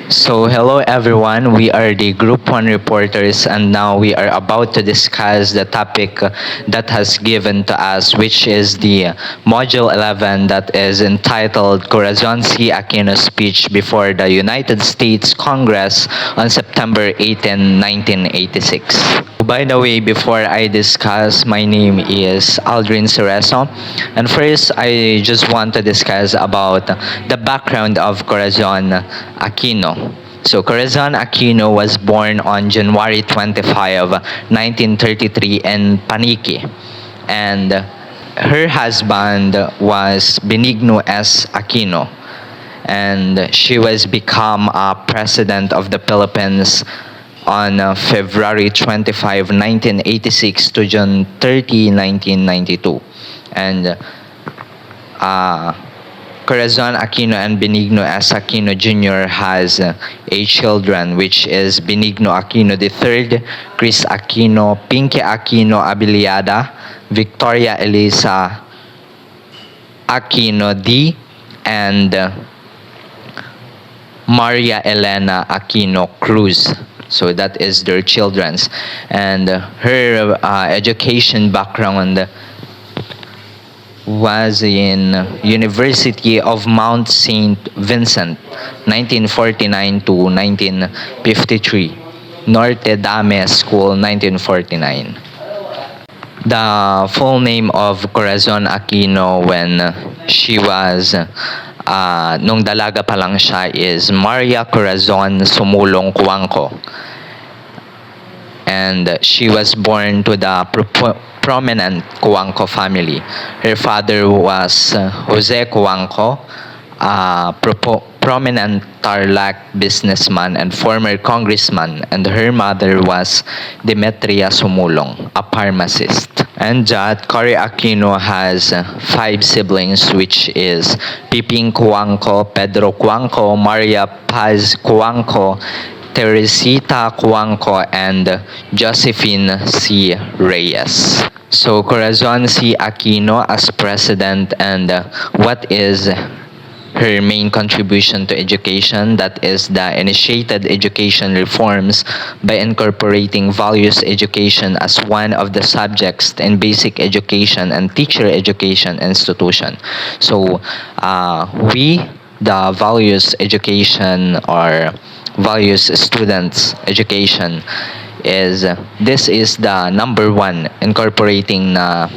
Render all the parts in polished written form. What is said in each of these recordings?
So, hello everyone. We are the Group 1 reporters, and now we are about to discuss the topic that has given to us, which is the Module 11 that is entitled Corazon C. Aquino's speech before the United States Congress on September 18, 1986. By the way, before I discuss, my name is Aldrin Cerezo, and first I just want to discuss about the background of Corazon Aquino. So Corazon Aquino was born on January 25, 1933 in Paniqui, and her husband was Benigno S. Aquino, and she was become a president of the Philippines on February 25, 1986 to June 30, 1992. And Corazon Aquino and Benigno S. Aquino Jr. has 8 children, which is Benigno Aquino III, Chris Aquino, Pinky Aquino Abiliada, Victoria Elisa Aquino D, and Maria Elena Aquino Cruz. So that is their children's. And her education background was in University of Mount St. Vincent, 1949 to 1953. Norte Dame School, 1949. The full name of Corazon Aquino when she was nung dalaga pa lang siya is Maria Corazon Sumulong Cuangco. And she was born to the prominent Cuangco family. Her father was Jose Cuangco, a prominent Tarlac businessman and former congressman, and her mother was Demetria Sumulong, a pharmacist. And that Cory Aquino has 5 siblings, which is Piping Cuangco, Pedro Cuangco, Maria Paz Cuangco, Teresita Cuangco, and Josephine C. Reyes. So Corazon C. Aquino as president, and what is her main contribution to education? That is the initiated education reforms by incorporating values education as one of the subjects in basic education and teacher education institution. So we, the values education or values students education, is this is the number 1 incorporating na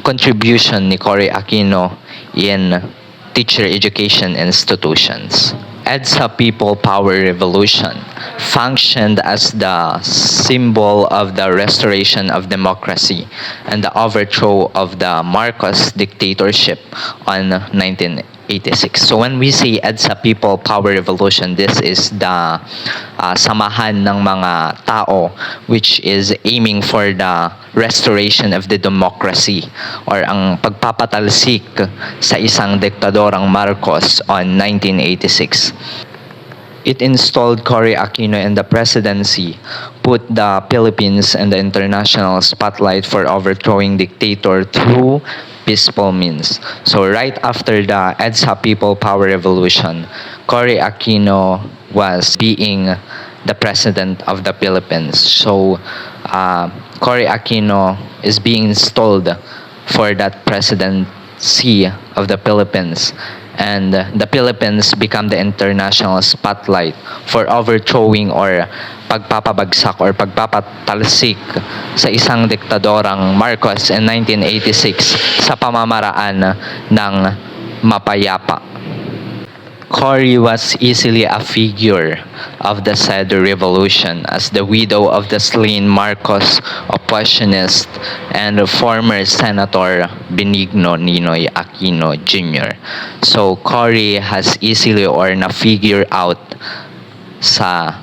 contribution ni Cory Aquino in teacher education institutions. EDSA People Power Revolution functioned as the symbol of the restoration of democracy and the overthrow of the Marcos dictatorship on 1986. So when we say EDSA People Power Revolution, this is the samahan ng mga tao which is aiming for the restoration of the democracy or ang pagpapatalsik sa isang diktadorang Marcos on 1986. It installed Cory Aquino in the presidency, put the Philippines in the international spotlight for overthrowing dictator through peaceful means. So right after the EDSA People Power Revolution, Cory Aquino was being the president of the Philippines. So Cory Aquino is being installed for that presidency of the Philippines, and the Philippines become the international spotlight for overthrowing or pagpapabagsak or pagpapatalsik sa isang diktadorang Marcos in 1986 sa pamamaraan ng mapayapa. Cory was easily a figure of the said revolution as the widow of the slain Marcos oppositionist and former Senator Benigno Ninoy Aquino Jr. So Cory has easily or na-figure out sa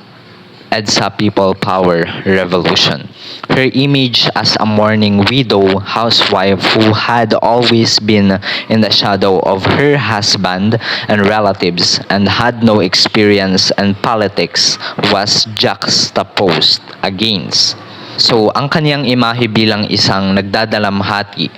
EDSA People Power Revolution. Her image as a mourning widow housewife who had always been in the shadow of her husband and relatives and had no experience in politics was juxtaposed against. So, ang kaniyang imahe bilang isang nagdadalamhati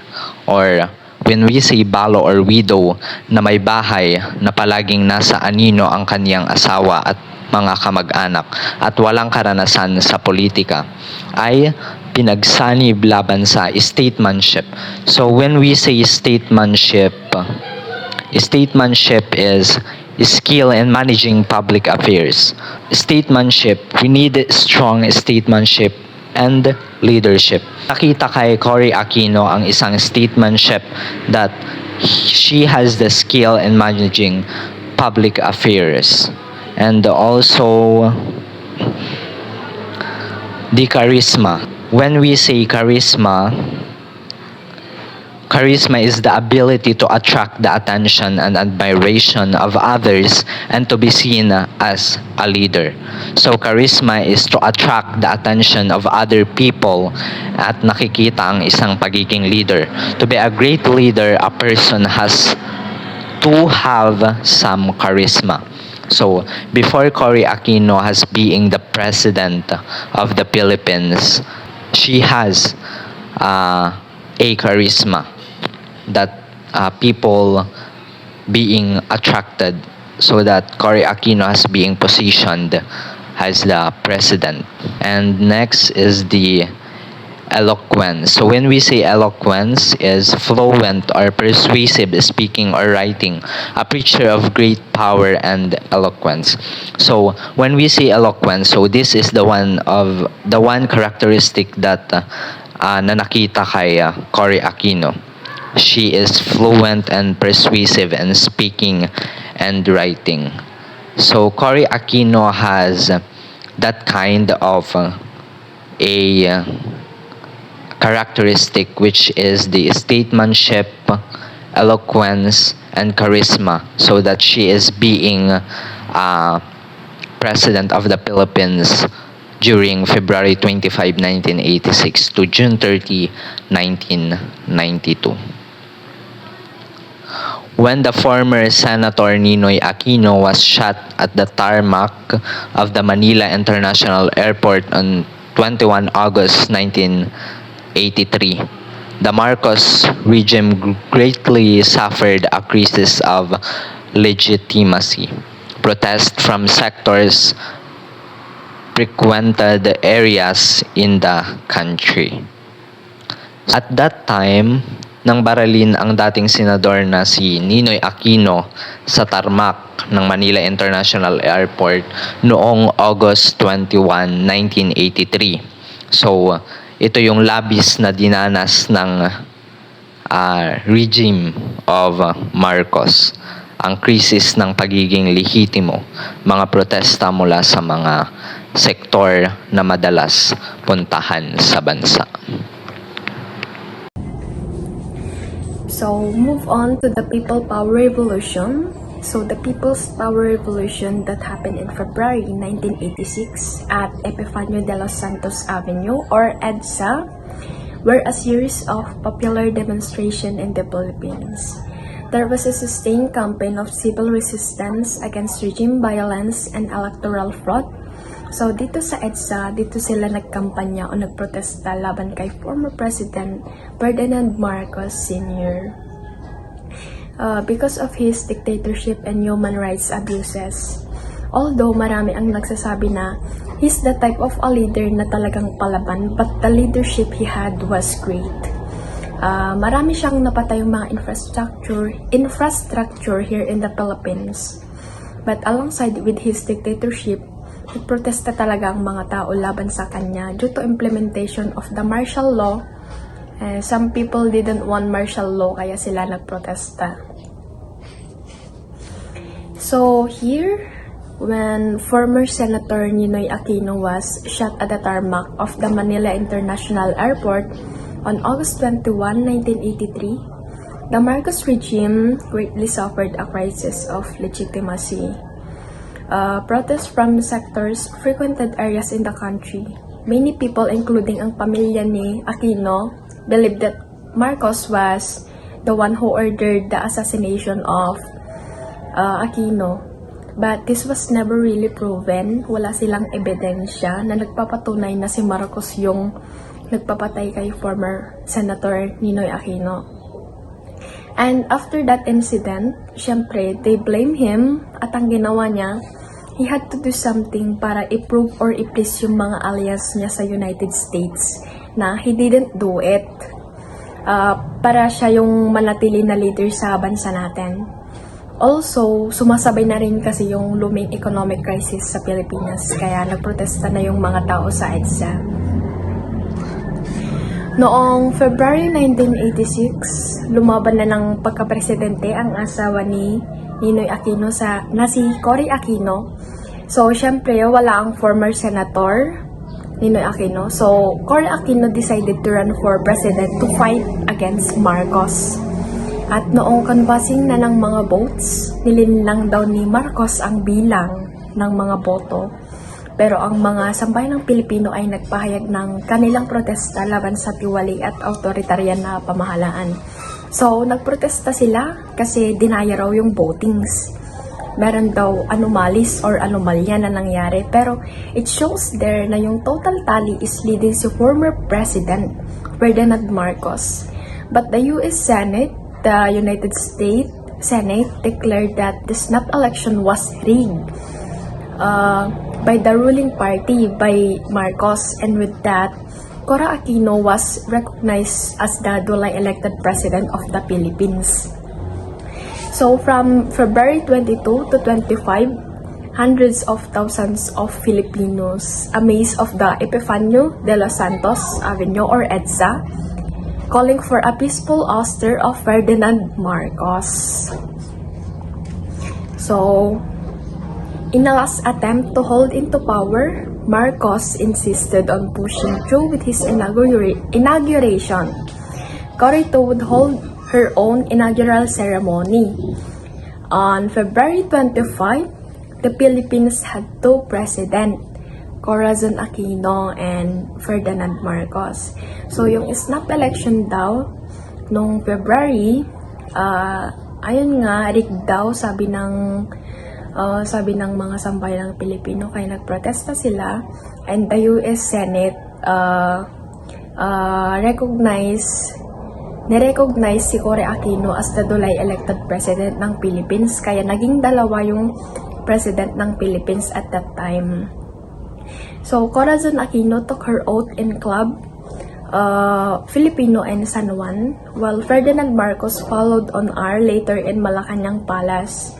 or When we say balo or widow na may bahay na palaging nasa anino ang kaniyang asawa at mga kamag-anak at walang karanasan sa politika, ay pinagsanib laban sa statesmanship. So when we say statesmanship is skill in managing public affairs. Statesmanship, we need strong statesmanship and leadership. Nakita kay Cory Aquino ang isang statesmanship that she has the skill in managing public affairs. And also the charisma. When we say charisma is the ability to attract the attention and admiration of others and to be seen as a leader. So charisma is to attract the attention of other people at nakikita ang isang pagiging leader. To be a great leader, a person has to have some charisma. So before Cory Aquino has being the president of the Philippines, she has a charisma that people being attracted, so that Cory Aquino has being positioned as the president. And next is the eloquence. So when we say eloquence is fluent or persuasive speaking or writing, a picture of great power and eloquence. So when we say eloquence, so this is the one characteristic that na nakita kay Cory Aquino. She is fluent and persuasive in speaking and writing. So Cory Aquino has that kind of a characteristic, which is the statesmanship, eloquence, and charisma, so that she is being president of the Philippines during February 25, 1986 to June 30, 1992. When the former Senator Ninoy Aquino was shot at the tarmac of the Manila International Airport on 21 August 1983, the Marcos regime greatly suffered a crisis of legitimacy. Protest from sectors frequented areas in the country. At that time, nang baralin ang dating senador na si Ninoy Aquino sa tarmac ng Manila International Airport noong August 21, 1983. So, ito yung labis na dinanas ng regime of Marcos. Ang krisis ng pagiging lehitimo, mga protesta mula sa mga sektor na madalas puntahan sa bansa. So, move on to the People Power Revolution. So, the People's Power Revolution that happened in February 1986 at Epifanio de los Santos Avenue, or EDSA, were a series of popular demonstrations in the Philippines. There was a sustained campaign of civil resistance against regime violence and electoral fraud. So, dito sa EDSA, dito sila nagkampanya o nagprotesta laban kay former President Ferdinand Marcos Sr. Because of his dictatorship and human rights abuses. Although marami ang nagsasabi na he's the type of a leader na talagang palaban, but the leadership he had was great. Marami siyang napatayong mga infrastructure here in the Philippines. But alongside with his dictatorship, nagprotesta talaga ang mga tao laban sa kanya due to implementation of the martial law. Some people didn't want martial law kaya sila nagprotesta. So here, when former Senator Ninoy Aquino was shot at the tarmac of the Manila International Airport on August 21, 1983, the Marcos regime greatly suffered a crisis of legitimacy. Protests from sectors frequented areas in the country. Many people, including ang pamilya ni Aquino, believed that Marcos was the one who ordered the assassination of Aquino. But this was never really proven. Wala silang ebidensya na nagpapatunay na si Marcos yung nagpapatay kay former Senator Ninoy Aquino. And after that incident, syempre, they blame him at ang ginawa niya, he had to do something para i-prove or i-please yung mga alias niya sa United States na he didn't do it. Para siya yung manatili na leader sa bansa natin. Also, sumasabay na rin kasi yung looming economic crisis sa Pilipinas, kaya nagprotesta na yung mga tao sa EDSA. Noong February 1986, lumaban na ng pagkapresidente ang asawa ni Ninoy Aquino na si Cory Aquino. So, syempre, wala ang former senator, Ninoy Aquino. So, Cory Aquino decided to run for president to fight against Marcos. At noong canvassing na ng mga votes, nilinlang daw ni Marcos ang bilang ng mga boto. Pero ang mga sambayan ng Pilipino ay nagpahayag ng kanilang protesta laban sa tiwali at authoritarian na pamahalaan. So, nagprotesta sila kasi dinaya raw yung votings. Meron daw anomalies or anomalya na nangyari, pero it shows there na yung total tally is leading si former President Ferdinand Marcos. But the US Senate, the United States Senate declared that the snap election was rigged by the ruling party, by Marcos, and with that, Cory Aquino was recognized as the duly elected president of the Philippines. So from February 22 to 25, hundreds of thousands of Filipinos amazed of the Epifanio de los Santos Avenue or EDSA, calling for a peaceful ouster of Ferdinand Marcos. So, in a last attempt to hold into power, Marcos insisted on pushing through with his inauguration. Cory too would hold her own inaugural ceremony. On February 25, the Philippines had two presidents, Corazon Aquino and Ferdinand Marcos. So, yung snap election daw, nung February, ayun nga, rigged daw, sabi ng mga sambayan ng Pilipino, kaya nagprotesta sila, and the US Senate nirecognize si Cory Aquino as the duly elected president ng Philippines, kaya naging dalawa yung president ng Philippines at that time. So, Corazon Aquino took her oath in Club Filipino and San Juan, while Ferdinand Marcos followed on hour later in Malacanang Palace.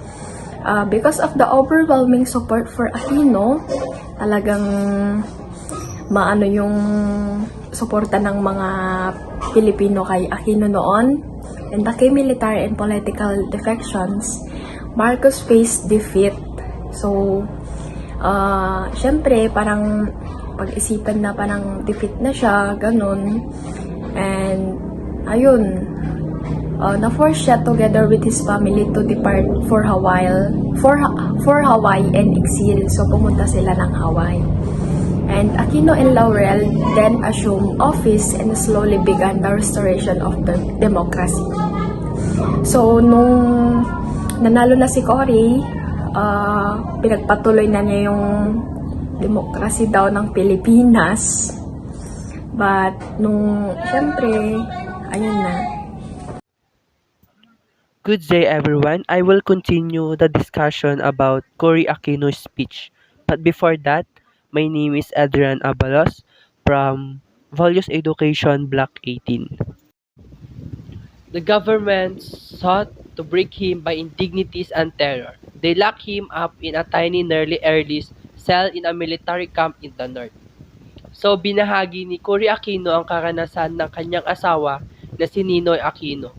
Because of the overwhelming support for Aquino, talagang maano yung suporta ng mga Pilipino kay Aquino noon, and the key military and political defections, Marcos faced defeat. So, syempre, parang pag-isipan na parang defeat na siya, ganun. And, ayun, na-force siya together with his family to depart for Hawaii and exile. So, pumunta sila ng Hawaii. And Aquino and Laurel then assumed office and slowly began the restoration of the democracy. So, nung nanalo na si Cory, pinagpatuloy na niya yung demokrasi daw ng Pilipinas. But, syempre, ayun na. Good day everyone. I will continue the discussion about Cory Aquino's speech. But before that, my name is Adrian Abalos from Values Education Block 18. The government sought to break him by indignities and terror. They locked him up in a tiny nearly airless cell in a military camp in the north. So binahagi ni Cory Aquino ang karanasan ng kanyang asawa na si Ninoy Aquino.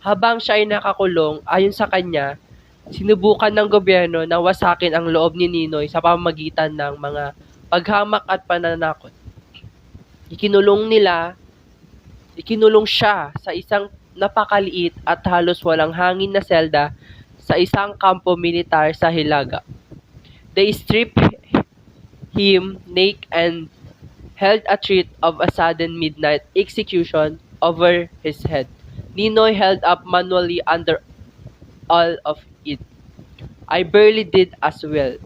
Habang siya ay nakakulong, ayon sa kanya, sinubukan ng gobyerno na wasakin ang loob ni Ninoy sa pamamagitan ng mga paghamak at pananakot. Ikinulong siya sa isang napakaliit at halos walang hangin na selda sa isang kampo militar sa Hilaga. They stripped him naked and held a threat of a sudden midnight execution over his head. Ninoy held up manually under all of it. I barely did as well.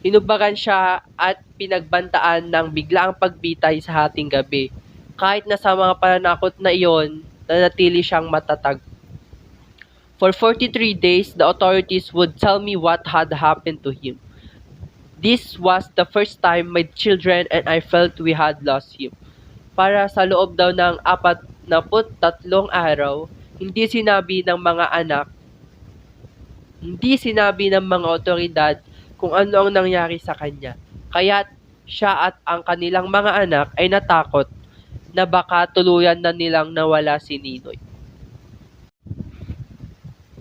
Hinubagan siya at pinagbantaan ng biglaang pagbitay sa hating gabi. Kahit na sa mga pananakot na iyon, nanatili siyang matatag. For 43 days, the authorities would tell me what had happened to him. This was the first time my children and I felt we had lost him. Para sa loob daw ng 43 araw, hindi sinabi ng mga anak, hindi sinabi ng mga otoridad kung ano ang nangyari sa kanya. Kaya't siya at ang kanilang mga anak ay natakot na baka tuluyan na nilang nawala si Ninoy.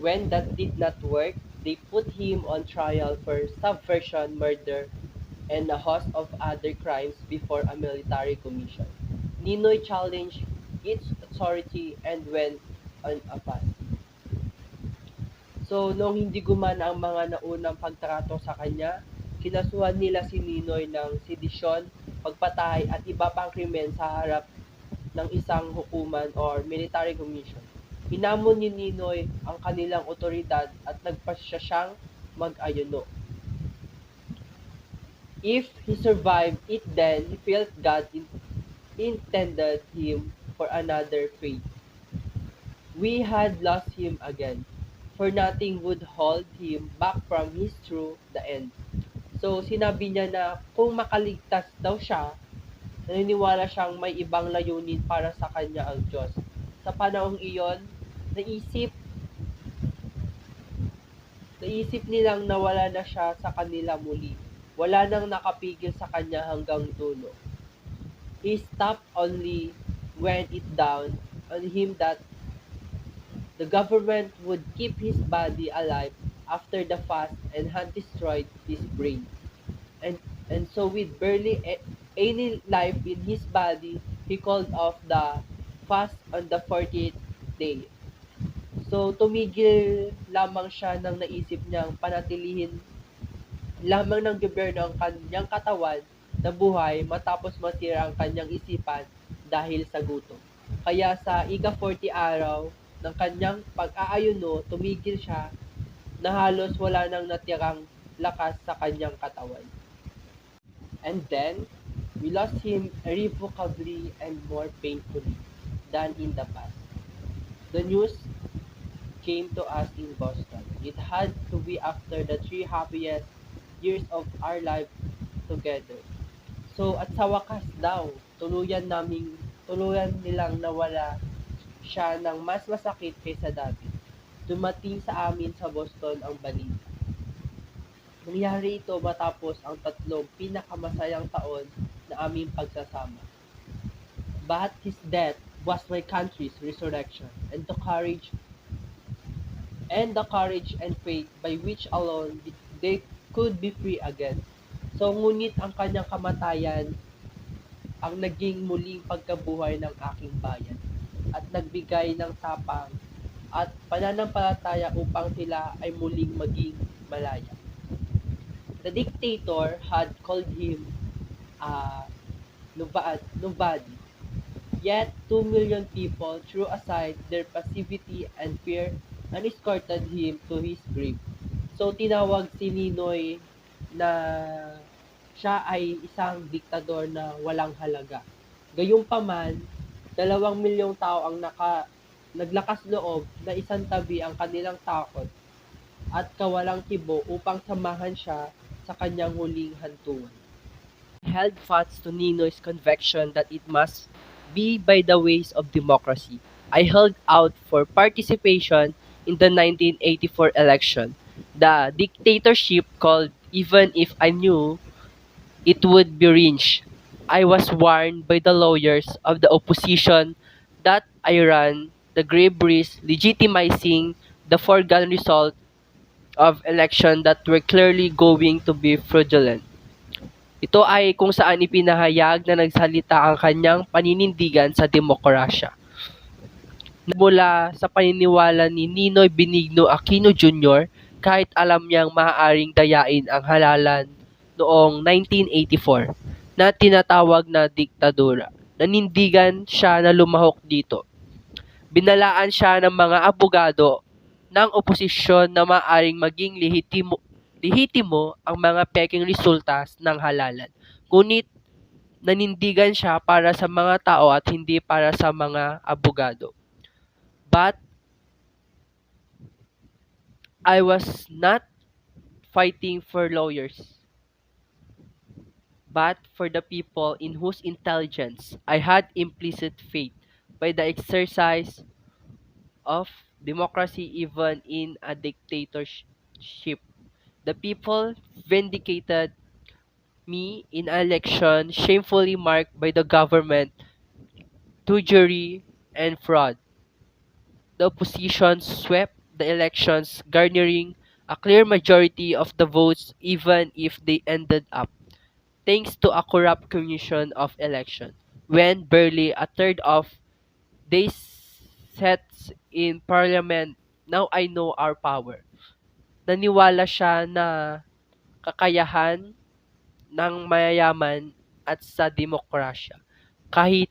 When that did not work, they put him on trial for subversion, murder, and a host of other crimes before a military commission. Ninoy challenged its authority and went on a fast. So, nung hindi gumana ang mga naunang pagtrato sa kanya, kinasuhan nila si Ninoy ng sedisyon, pagpatay at iba pang krimen sa harap ng isang hukuman or military commission. Hinamon ni Ninoy ang kanilang otoridad at nagpasya siyang mag-ayuno. If he survived it, then he felt God intended him for another fate. We had lost him again, for nothing would hold him back from his through the end. So, sinabi niya na kung makaligtas daw siya, naniniwala siyang may ibang layunin para sa kanya ang Diyos. Sa panahong iyon, naisip nilang nawala na siya sa kanila muli. Wala nang nakapigil sa kanya hanggang dulo. He stopped only when it dawned on him that the government would keep his body alive after the fast and had destroyed his brain. And so with barely any life in his body, he called off the fast on the 40th day. So tumigil lamang siya nang naisip niyang panatilihin lamang ng gobyerno ang kanyang katawan na buhay matapos masira ang kanyang isipan dahil sa gutom. Kaya sa ika-40 araw ng kanyang pag-aayuno, tumigil siya na halos wala nang natirang lakas sa kanyang katawan. And then, we lost him irrevocably and more painfully than in the past. The news came to us in Boston. It had to be after the 3 happiest years of our life together. So, at sa wakas daw, tuluyan nilang nawala siya ng mas masakit kaysa dati. Dumating sa amin sa Boston ang balita. Nangyari ito matapos ang 3 pinakamasayang taon na aming pagsasama. But his death was my country's resurrection, and the courage and faith by which alone they could be free again. So, ngunit ang kanyang kamatayan ang naging muling pagkabuhay ng aking bayan at nagbigay ng tapang at pananampalataya upang sila ay muling maging malaya. The dictator had called him nobody. Yet 2 million people threw aside their passivity and fear and escorted him to his grave. So tinawag si Ninoy na siya ay isang diktador na walang halaga. Gayunpaman, 2 milyong tao ang naglakas loob na isang tabi ang kanilang takot at kawalang tibo upang samahan siya sa kanyang huling hantungan. Held fast to Ninoy's conviction that it must be by the ways of democracy. I held out for participation in the 1984 election. The dictatorship called even if I knew it would be lynched. I was warned by the lawyers of the opposition that I ran the grave risk legitimizing the foregone result of election that were clearly going to be fraudulent. Ito ay kung saan ipinahayag na nagsalita ang kanyang paninindigan sa demokrasya. Mula sa paniniwala ni Ninoy Benigno Aquino Jr., kahit alam niyang maaaring dayain ang halalan noong 1984 na tinatawag na diktadura. Nanindigan siya na lumahok dito. Binalaan siya ng mga abogado ng oposisyon na maaaring maging lehitimo ang mga peking resulta ng halalan. Ngunit nanindigan siya para sa mga tao at hindi para sa mga abogado. But I was not fighting for lawyers, but for the people in whose intelligence I had implicit faith by the exercise of democracy even in a dictatorship. The people vindicated me in an election shamefully marked by the government, treachery, and fraud. The opposition swept the elections, garnering a clear majority of the votes even if they ended up, thanks to a corrupt commission of election, when barely a third of they sets in parliament. Now I know our power. Naniwala siya na kakayahan ng mayayaman at sa demokrasya. Kahit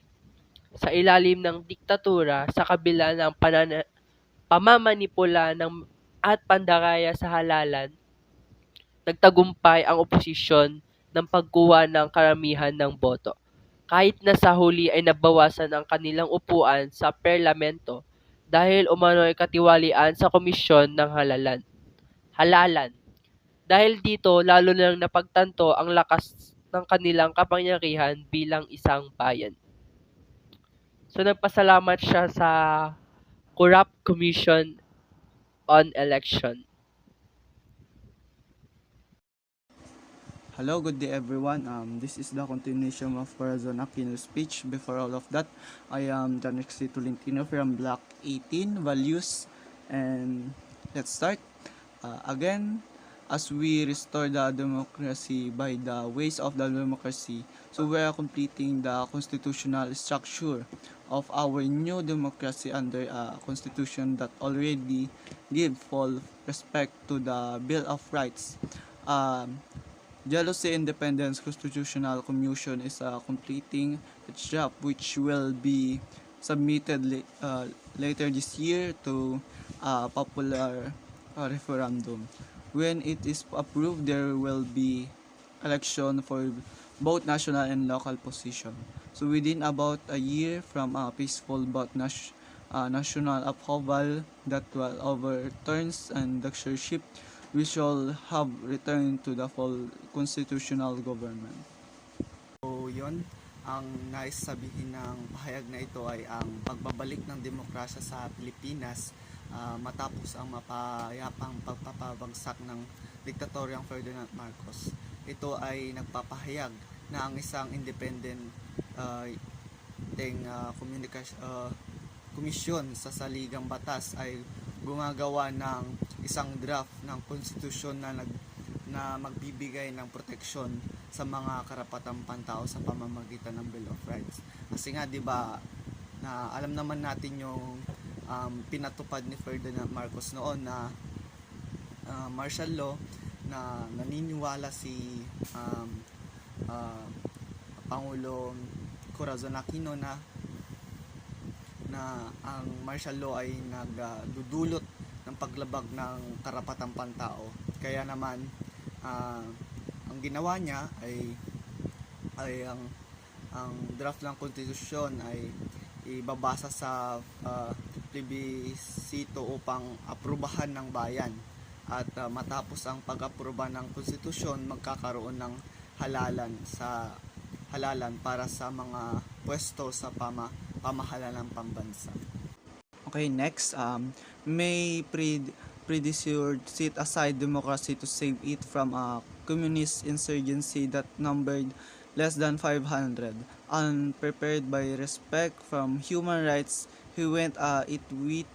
sa ilalim ng diktatura, sa kabila ng pamamanipula at pandaraya sa halalan, nagtagumpay ang oposisyon ng pagkuha ng karamihan ng boto. Kahit na sa huli ay nabawasan ang kanilang upuan sa parlamento dahil umano'y katiwalian sa komisyon ng halalan. Dahil dito, lalo nang napagtanto ang lakas ng kanilang kapangyarihan bilang isang bayan. So nagpasalamat siya sa Corrupt Commission on Election. Hello, good day everyone. This is the continuation of Corazon Aquino's speech. Before all of that, I am Janexy Tolentino from Block 18, Values. And let's start. Again, as we restore the democracy by the ways of the democracy, so we are completing the constitutional structure of our new democracy under a constitution that already give full respect to the Bill of Rights. Jealousy Independence Constitutional Commission is completing its draft, which will be submitted later this year to a popular referendum. When it is approved, there will be election for both national and local position. So within about a year from a peaceful but national upheaval that will overturns and dictatorship, we shall have returned to the full constitutional government. So yun, ang nais sabihin ng pahayag na ito ay ang pagbabalik ng demokrasya sa Pilipinas matapos ang mapayapang pagpapabagsak ng diktatoryang Ferdinand Marcos. Ito ay nagpapahayag na ang isang independent komisyon sa saligang batas ay gumagawa ng isang draft ng konstitusyon na magbibigay ng proteksyon sa mga karapatang pantao sa pamamagitan ng Bill of Rights. Kasi nga 'di ba na alam naman natin yung pinatupad ni Ferdinand Marcos noon na martial law na naniniwala si Pangulong Corazon Aquino na ang martial law ay nagdudulot ng paglabag ng karapatang pantao. Kaya naman ang ginawa niya ay ang draft ng konstitusyon ay ibabasa sa plebisito upang aprubahan ng bayan. At matapos ang pag-aproba ng konstitusyon, magkakaroon ng halalan para sa mga pwesto sa pamahalaan ng pambansa. Okay, next, may predecessor set aside democracy to save it from a communist insurgency that numbered less than 500. Unprepared by respect from human rights, he went it with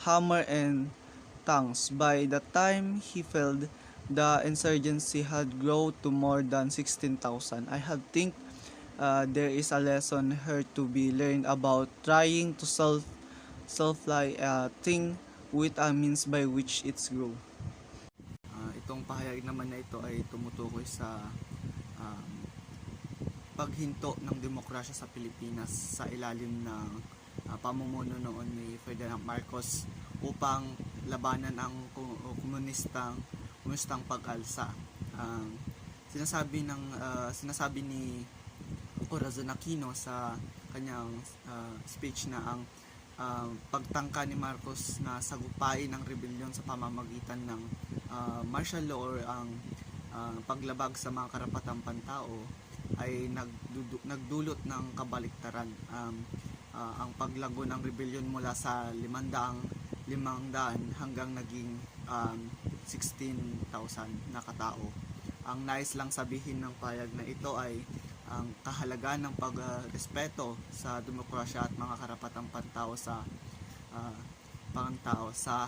hammer and tongs. By the time he failed, the insurgency had grown to more than 16,000. I have think there is a lesson here to be learned about trying to self-lie a thing with a means by which it's grow. Itong pahayag naman na ito ay tumutukoy sa paghinto ng demokrasya sa Pilipinas sa ilalim ng pamumuno noon ni Ferdinand Marcos upang labanan ang komunistang pag-alsa. Sinasabi ni Corazon Aquino sa kanyang speech na ang pagtangka ni Marcos na sagupain ang rebellion sa pamamagitan ng martial law or ang paglabag sa mga karapatang pantao ay nagdulot ng kabaliktaran. Ang paglago ng rebellion mula sa 500 hanggang naging 16,000 na katao. Ang nais lang sabihin ng payag na ito ay ang kahalagaan ng pagrespeto sa demokrasya at mga karapatang pantao sa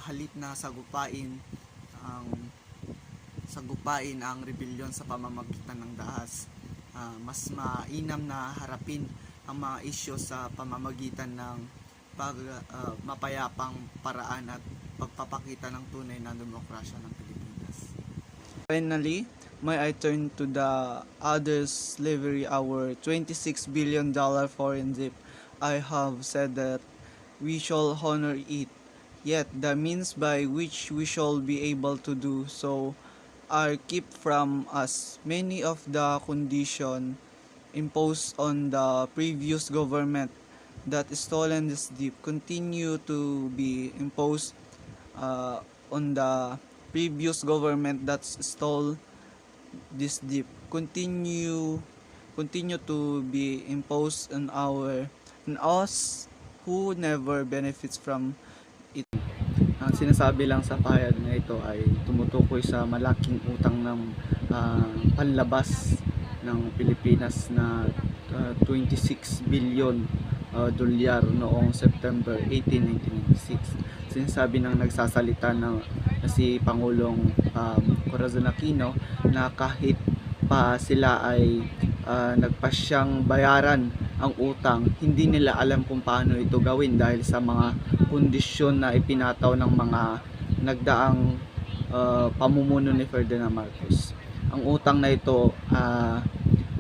halip na sagupain ang rebellion sa pamamagitan ng dahas. Mas mainam na harapin ang mga isyu sa pamamagitan ng mapayapang paraan at pagpapakita ng tunay na demokrasya ng Pilipinas. Finally, may I turn to the other slavery, our $26 billion foreign debt. I have said that we shall honor it, yet the means by which we shall be able to do so are kept from us. Many of the conditions imposed on the previous government that stolen this debt continue to be imposed on the previous government that stole this debt continue to be imposed on us who never benefits from it. Ang sinasabi lang sa pahayag na ito ay tumutukoy sa malaking utang ng panlabas ng Pilipinas na 26 billion dolyar noong September 18, 1996. Sinasabi ng nagsasalita na si Pangulong Corazon Aquino na kahit pa sila ay nagpasyang bayaran ang utang, hindi nila alam kung paano ito gawin dahil sa mga kondisyon na ipinataw ng mga nagdaang pamumuno ni Ferdinand Marcos. Ang utang na ito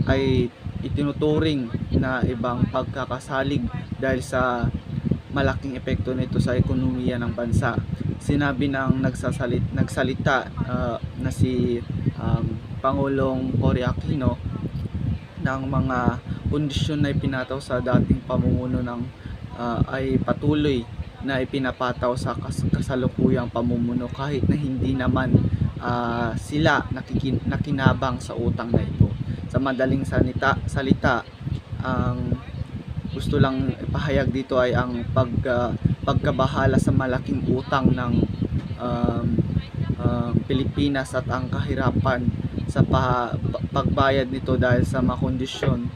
ay itinuturing na ibang pagkakasalig dahil sa malaking epekto nito sa ekonomiya ng bansa. Sinabi ng nagsalita na si Pangulong Cory Aquino ng mga kondisyon na ipinataw sa dating pamumuno ay patuloy na ipinapataw sa kasalukuyang pamumuno kahit na hindi naman sila nakinabang sa utang na ito. Sa madaling salita, ang gusto lang ipahayag dito ay ang pagkabahala sa malaking utang ng Pilipinas at ang kahirapan sa pagbayad nito dahil sa mga kondisyon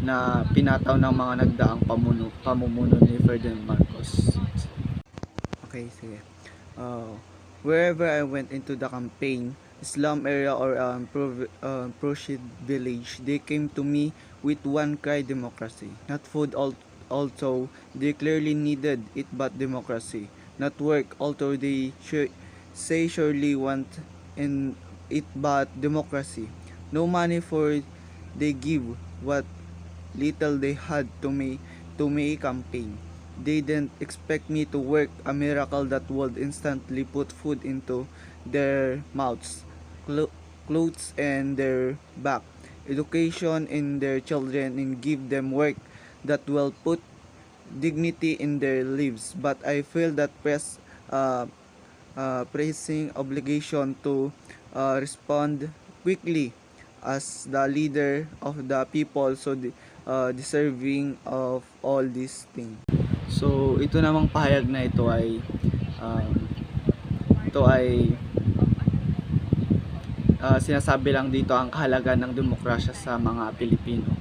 na pinataw ng mga nagdaang pamumuno ni Ferdinand Marcos. Okay, sige. Wherever I went into the campaign, slum area or Proshid village, they came to me with one cry: democracy. Not food, also they clearly needed it, but democracy. Not work, although they say surely want in it, but democracy. No money, for they give what little they had to make campaign. They didn't expect me to work a miracle that would instantly put food into their mouths, clothes and their back, education in their children, and give them work that will put dignity in their lives. But I feel that pressing obligation to respond quickly as the leader of the people, so deserving of all these things. So ito namang pahayag na ito ay sinasabi lang dito ang kahalagaan ng demokrasya sa mga Pilipino,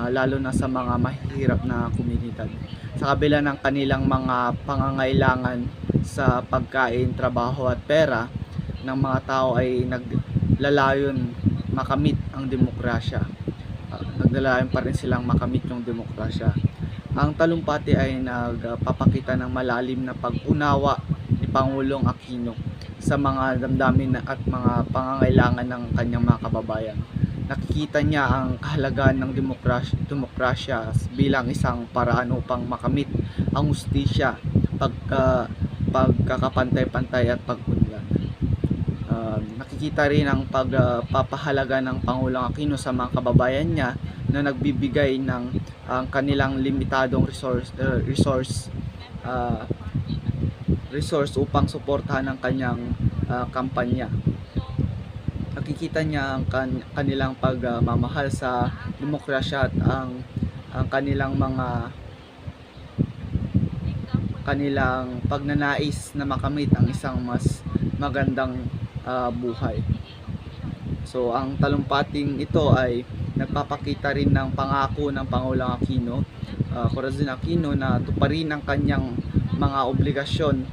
lalo na sa mga mahihirap na komunidad. Sa kabila ng kanilang mga pangangailangan sa pagkain, trabaho at pera ng mga tao ay naglalayon makamit ang demokrasya. Naglalayon pa rin silang makamit yung demokrasya. Ang talumpati ay nagpapakita ng malalim na pag-unawa ni Pangulong Aquino sa mga damdamin at mga pangangailangan ng kanyang mga kababayan. Nakikita niya ang kahalagaan ng demokrasya bilang isang paraan upang makamit ang hustisya, pagkakapantay-pantay at pag-unlad. Nakikita rin ang pagpapahalaga ng Pangulong Aquino sa mga kababayan niya na nagbibigay ng kanilang limitadong resource ah, resource upang suportahan ang kanyang kampanya. Nakikita niya ang kanilang pagmamahal sa demokrasya at ang kanilang pagnanais na makamit ang isang mas magandang buhay. So ang talumpating ito ay nagpapakita rin ng pangako ng Pangulong Corazon Aquino na tuparin ang kanyang mga obligasyon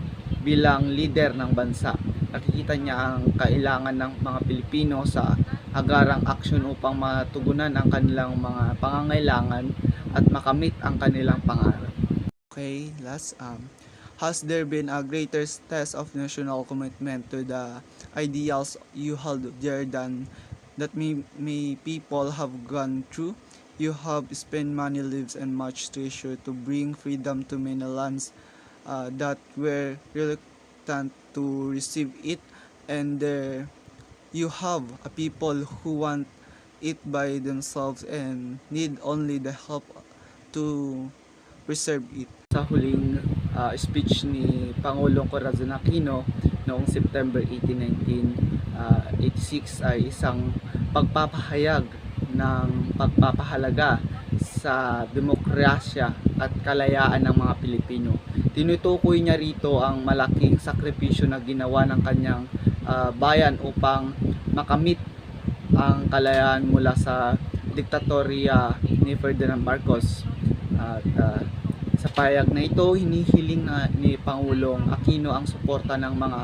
bilang leader ng bansa. Nakikita niya ang kailangan ng mga Pilipino sa agarang aksyon upang matugunan ang kanilang mga pangangailangan at makamit ang kanilang pangarap. Okay, last, has there been a greater test of national commitment to the ideals you hold dear than that may people have gone through? You have spent many lives and much treasure to bring freedom to many lands that were reluctant to receive it, and there you have a people who want it by themselves and need only the help to preserve it. Sa huling speech ni Pangulong Corazon Aquino noong September 18, 1986 ay isang pagpapahayag ng pagpapahalaga sa demokrasya at kalayaan ng mga Pilipino. Tinutukoy niya rito ang malaking sakripisyo na ginawa ng kanyang bayan upang makamit ang kalayaan mula sa diktatorya ni Ferdinand Marcos. At sa payag na ito, hinihiling ni Pangulong Aquino ang suporta ng mga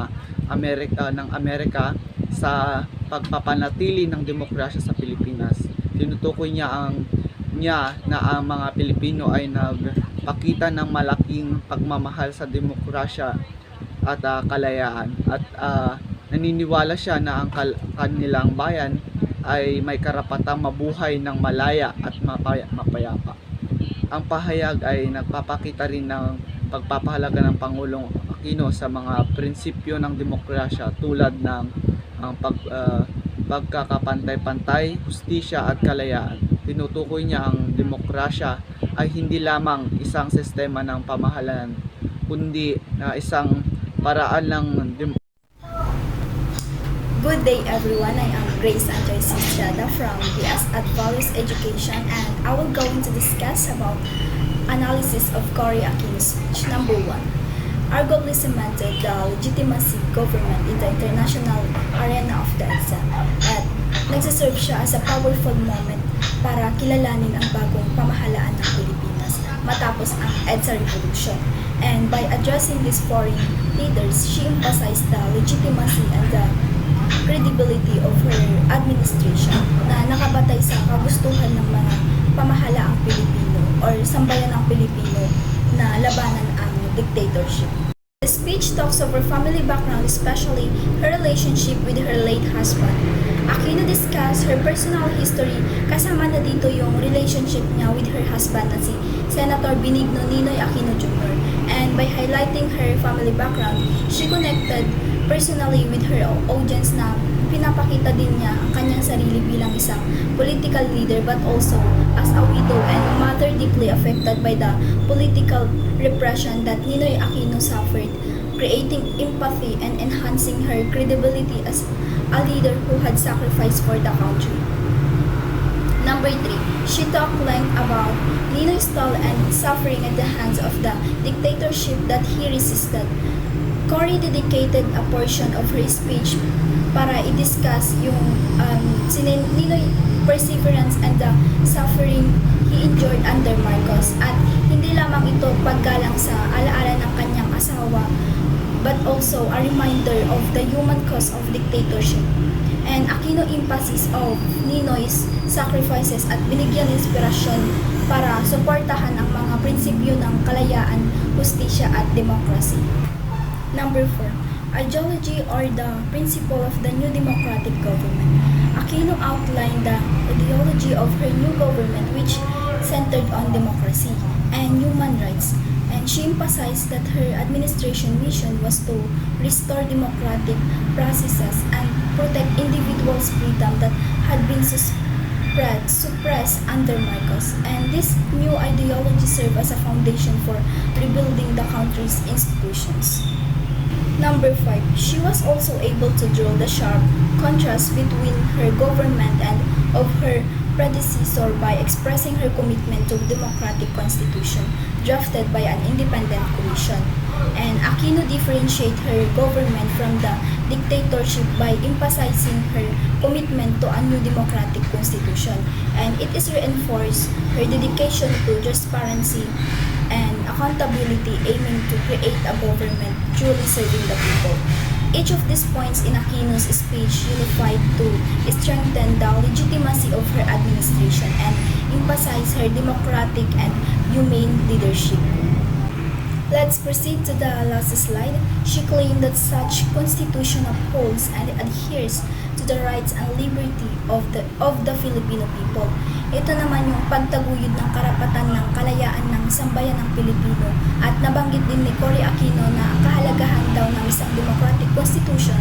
Amerika sa pagpapanatili ng demokrasya sa Pilipinas. Tinutukoy niya na ang mga Pilipino ay nagpakita ng malaking pagmamahal sa demokrasya at kalayaan, at naniniwala siya na ang kanilang bayan ay may karapatang mabuhay ng malaya at mapayapa. Ang pahayag ay nagpapakita rin ng pagpapahalaga ng Pangulong Aquino sa mga prinsipyo ng demokrasya tulad ng pagkakapantay-pantay, hustisya at kalayaan. Tinutukoy niya ang demokrasya ay hindi lamang isang sistema ng pamahalaan, kundi isang paraan ng Good day everyone, I am Grace Anjoy Estrada from BS at Values Education, and I will going to discuss about analysis of Cory Aquino's speech. Number 1. Our goal is cemented the legitimacy government in the international arena of the EDSA, at nagsaserve siya as a powerful moment para kilalanin ang bagong pamahalaan ng Pilipinas matapos ang EDSA Revolution. And by addressing these foreign leaders, she emphasized the legitimacy and the credibility of her administration na nakabatay sa kagustuhan ng mga pamahalaang Pilipino or sambayanang Pilipino na labanan ang dictatorship. The speech talks of her family background, especially her relationship with her late husband. Aquino discussed her personal history, kasama na dito yung relationship niya with her husband na si Senator Benigno Ninoy Aquino Jr. And by highlighting her family background, she connected personally with her audience na pinapakita din niya ang kanyang sarili bilang isang political leader, but also as a widow and mother deeply affected by the political repression that Ninoy Aquino suffered, creating empathy and enhancing her credibility as a leader who had sacrificed for the country. Number 3, she talked length about Ninoy's toll and suffering at the hands of the dictatorship that he resisted. Cory dedicated a portion of her speech para i-discuss yung Ninoy perseverance and the suffering he endured under Marcos, at hindi lamang ito paggalang sa alaala ng kanyang asawa, but also a reminder of the human cost of dictatorship. And Aquino emphasis of Ninoy's sacrifices at binigyan inspirasyon para suportahan ang mga prinsipyo ng kalayaan, hustisya at democracy. Number 4. Ideology or the principle of the new democratic government. Aquino outlined the ideology of her new government, which centered on democracy and human rights, and she emphasized that her administration mission was to restore democratic processes and protect individuals' freedom that had been Reds suppressed under Marcos, and this new ideology served as a foundation for rebuilding the country's institutions. Number 5, she was also able to draw the sharp contrast between her government and of her predecessor by expressing her commitment to democratic constitution drafted by an independent commission. And Aquino differentiated her government from the dictatorship by emphasizing her commitment to a new democratic constitution, and it is reinforced her dedication to transparency and accountability, aiming to create a government truly serving the people. Each of these points in Aquino's speech unified to strengthen the legitimacy of her administration and emphasize her democratic and humane leadership. Let's proceed to the last slide. She claimed that such constitution upholds and adheres to the rights and liberty of the Filipino people. Ito naman yung pagtaguyod ng karapatan ng kalayaan ng sambayan ng Pilipino, at nabanggit din ni Cory Aquino na kahalagahan daw ng isang democratic constitution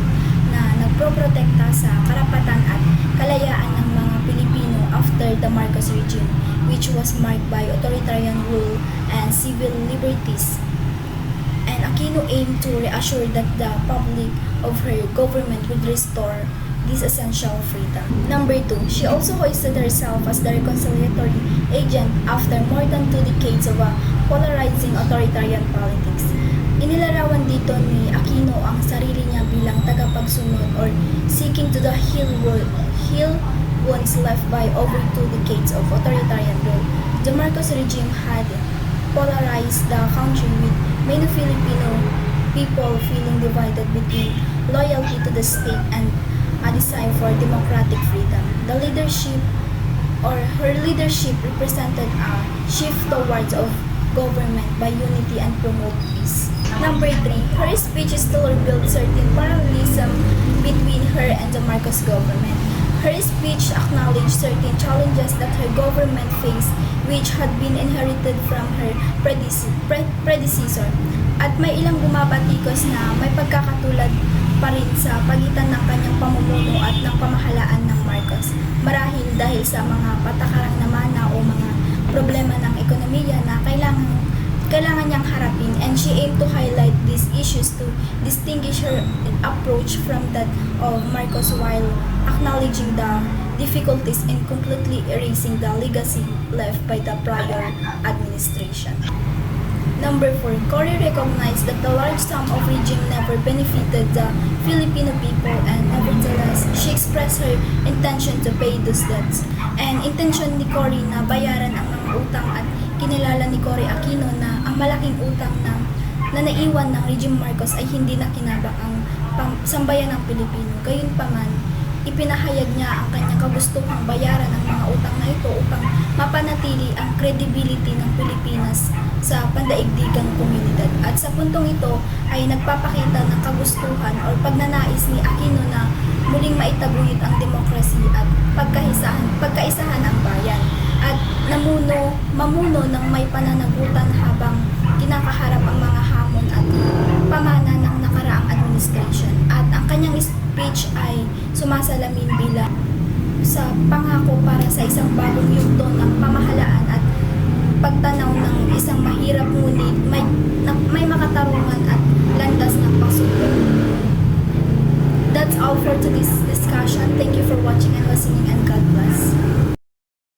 na nagproprotekta sa karapatan at kalayaan ng mga Pilipino after the Marcos regime, which was marked by authoritarian rule and civil liberties. And Aquino aimed to reassure that the public of her government would restore this essential freedom. Number 2, she also hoisted herself as the reconciliatory agent after more than 2 decades of a polarizing authoritarian politics. Inilarawan dito ni Aquino ang sarili niya bilang tagapagsunod or seeking to the heal wounds left by over 2 decades of authoritarian rule. The Marcos regime had polarized the country, with many Filipino people feeling divided between loyalty to the state and a desire for democratic freedom. The leadership or her leadership represented a shift towards of government by unity and promote peace. Number 3, her speech still revealed certain parallelism between her and the Marcos government. Her speech acknowledged certain challenges that her government faced, which had been inherited from her predecessor. At may ilang bumabatikos na may pagkakatulad pa rin sa pagitan ng kanyang pamumuno at ng pamahalaan ng Marcos. Marahil dahil sa mga patakarang namana o mga problema ng ekonomiya na kailangan niyang harapin, and she aimed to highlight these issues to distinguish her approach from that of Marcos while acknowledging the difficulties in completely erasing the legacy left by the prior administration. Number 4, Cory recognized that the large sum of regime never benefited the Filipino people, and nevertheless, she expressed her intention to pay those debts. And intention ni Cory na bayaran ang mga utang, at kinilala ni Cory Aquino na ang malaking utang na naiwan ng regime Marcos ay hindi na kinabang ang sambayan ng Pilipino. Gayunpaman, ipinahayag niya ang kanyang kagustuhang bayaran ang mga utang na ito upang mapanatili ang credibility ng Pilipinas sa pandaigdigang komunidad. At sa puntong ito ay nagpapakita ng kagustuhan o pagnanais ni Aquino na muling maitaguyod ang demokrasya at pagkaisahan ng bayan, at mamuno ng may pananagutan habang kinakaharap ang mga hamon at pamana ng nakaraang administration. At ang kanyang speech ay sumasalamin bilang sa pangako para sa isang bagong yugto ng pamahalaan at pagtanaw ng isang mahirap ngunit may makatarungan at landas ng pagsunod. That's all for today's discussion. Thank you for watching and listening, and God bless.